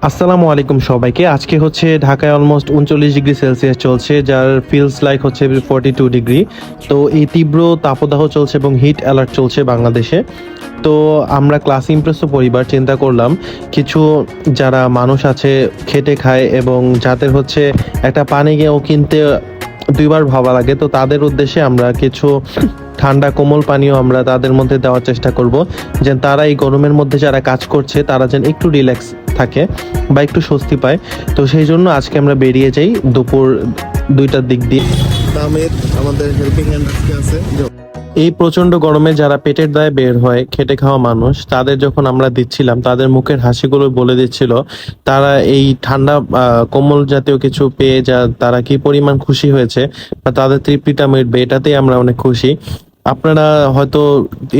আসসালামু আলাইকুম সবাইকে। আজকে হচ্ছে ঢাকায় অলমোস্ট 39 ডিগ্রি সেলসিয়াস চলছে, যার ফিলস লাইক হচ্ছে 42 ডিগ্রি। তো এই তীব্র তাপদাহ চলছে এবং হিট অ্যালার্ট চলছে বাংলাদেশে। তো আমরা ক্লাস ইমপ্রেসো পরিবার চিন্তা করলাম কিছু যারা মানুষ আছে খেটে খায় এবং যাদের হচ্ছে একটা পানীয়ও কিনতে দুইবার ভাবা লাগে, তো তাদের উদ্দেশ্যে আমরা কিছু ঠান্ডা কোমল পানীয় আমরা তাদের মধ্যে দেওয়ার চেষ্টা করব, যেন তারা এই গরমের মধ্যে যারা কাজ করছে তারা যেন একটু রিল্যাক্স থাকে বা একটু স্বস্তি পায়। তো সেই জন্য আজকে আমরা বেরিয়ে যাই দুপুর 2টার দিক দিয়ে। আমাদের হেল্পিং হ্যান্ড আছে। এই প্রচন্ড গরমে যারা পেটের দায়ে বের হয় খেটে খাওয়া মানুষ, তাদের যখন আমরা দিচ্ছিলাম তাদের মুখের হাসিগুলো বলে দিচ্ছিল তারা এই ঠান্ডা কোমল জাতীয় কিছু পেয়ে যা তারা কি পরিমাণ খুশি হয়েছে বা তাদের তৃপ্তিটা মিটবে, এটাতেই আমরা অনেক খুশি। আপনারা হয়তো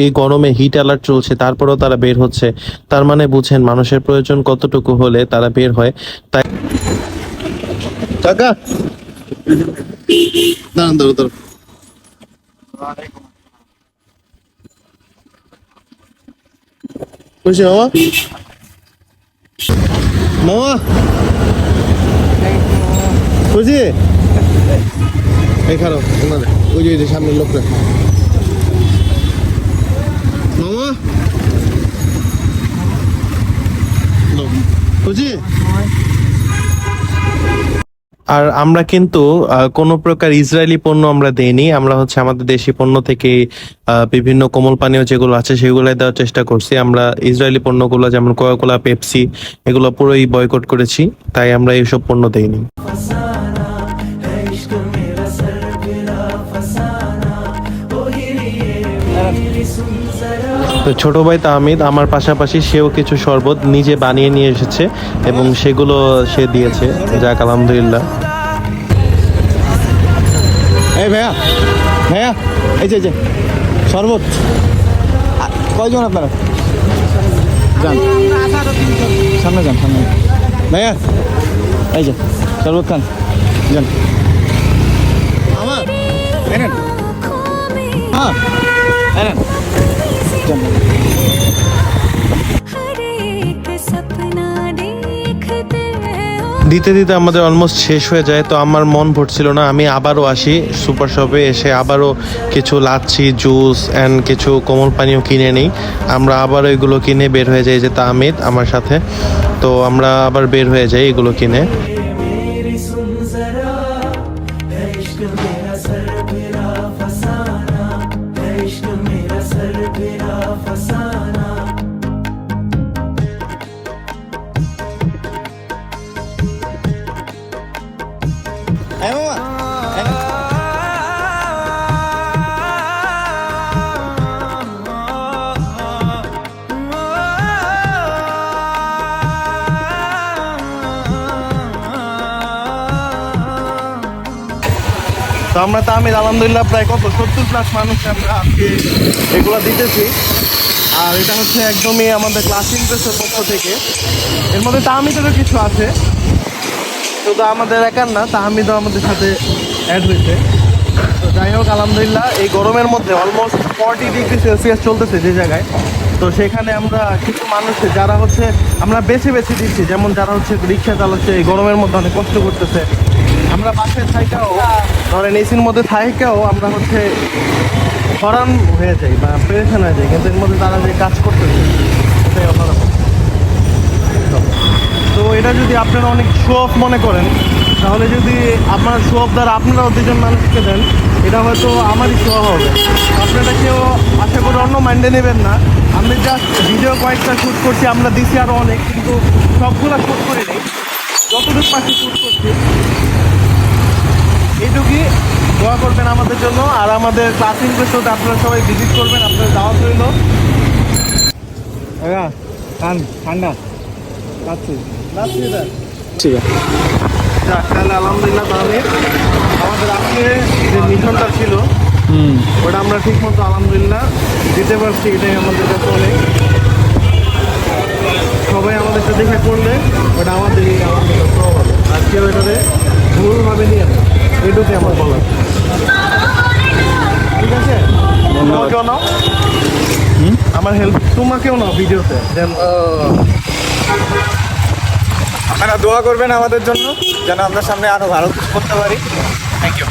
এই গরমে হিট অ্যালার্ট চলছে তারপরেও তারা বের হচ্ছে, তার মানে বুঝেন মানুষের প্রয়োজন কতটুকু হলে তারা বের হয়। তাই কাকা দাঁড়ান দাঁড়ান দাঁড়ান। খুশি মামা? মামা খুশি? এই খারাপ ওই যে সামনের লোকটা। মামা খুশি? আর আমরা কিন্তু কোনো প্রকার ইসরায়েলি পণ্য আমরা দেইনি, আমরা হচ্ছে আমাদের দেশি পণ্য থেকে বিভিন্ন কোমল পানীয় যেগুলো আছে সেগুলো দেওয়ার চেষ্টা করছি। আমরা ইসরায়েলি পণ্যগুলো যেমন কোকা-কোলা, পেপসি এগুলো পুরোই বয়কট করেছি, তাই আমরা এইসব পণ্য দেইনি। তো ছোট ভাই তাহমিদ আমার পাশাপাশি সেও কিছু শরবত নিজে বানিয়ে নিয়ে এসেছে এবং সেগুলো সে দিয়েছে, যাক আলহামদুলিল্লাহ। এই ভাইয়া ভাইয়া এই যে শরবত কয়জন আপনারা? যান সামনে যান, সামনে ভাইয়া এই যে শরবত খান, যান। আমার এনেন, হ্যাঁ এনেন, যান। দিতে দিতে আমাদের অলমোস্ট শেষ হয়ে যায়, তো আমার মন ভরছিল না, আমি আবারও আসি সুপার শপে, এসে আবারও কিছু লাচ্ছি, জুস অ্যান্ড কিছু কোমল পানীয় কিনে নিই। আমরা আবার এগুলো কিনে বের হয়ে যাই, যে তাহমিদ আমার সাথে, তো আমরা আবার বের হয়ে যাই এগুলো কিনে। তো আমরা তাহমিদ আলহামদুলিল্লাহ প্রায় 70+ মানুষ আমরা আজকে এগুলো দিতেছি। আর এটা হচ্ছে একদমই আমাদের ক্লাস ইমপ্রেসের পক্ষ থেকে। এর মধ্যে তাহমিদেরও কিছু আছে, শুধু আমাদের একার না, তাহমিদও আমাদের সাথে অ্যাড হয়েছে। তো যাই হোক আলহামদুলিল্লাহ, এই গরমের মধ্যে অলমোস্ট 40 ডিগ্রি সেলসিয়াস চলতেছে যে জায়গায়, তো সেখানে আমরা কিছু মানুষ যারা হচ্ছে আমরা বেছে বেছে দিচ্ছি, যেমন যারা হচ্ছে রিক্সা চালাচ্ছে এই গরমের মধ্যে অনেক কষ্ট করতেছে। আমরা বাসায় থাইকাও ধরেন এসির মধ্যে থাইকাও আমরা হচ্ছে হরান হয়ে যাই বা পেরেশান হয়ে যাই, কিন্তু এর মধ্যে তারা যে কাজ করতেছে সেটাই অন্যরকম। তো এটা যদি আপনারা অনেক শো অফ মনে করেন, তাহলে যদি আপনার শো অফ দ্বারা আপনারাও দুজন মানুষকে দেন, এটা হয়তো আমারই শো হবে। আপনারা কেউ আশা করি অন্য মাইন্ডে নেবেন না। আমি জাস্ট ভিডিও কয়েকটা শ্যুট করছি, আমরা দিছি আরও অনেক, কিন্তু সবগুলো শ্যুট করিনি, যতটুকু পাশে শ্যুট করছি। এইটুকুই, দোয়া করবেন আমাদের জন্য। আর আমাদের ক্লাস ইমপ্রেসোতে আপনারা সবাই ভিজিট করবেন, আপনার দাওয়াত রইল। ঠান্ডা ঠিক আছে, তাহলে আলহামদুলিল্লাহ। তাহলে আমাদের আজকে যে মিশনটা ছিল ওটা আমরা ঠিক মতো আলহামদুলিল্লাহ দিতে পারছি, এটাই আমাদের কাছে অনেক। সবাই আমাদের সাথে দেখা করলে ওটা আমাদেরই হবে, আর কেউ এটাতে ভুলভাবে নিয়ে আসে, এটুকুই আমার বলার। ঠিক আছে, তোমাকেও নাও, আমার হেল্প তোমাকেও নাও ভিডিওতে দেন। দোয়া করবেন আমাদের জন্য যেন আমরা সামনে আরো ভালো কিছু করতে পারি। Thank you.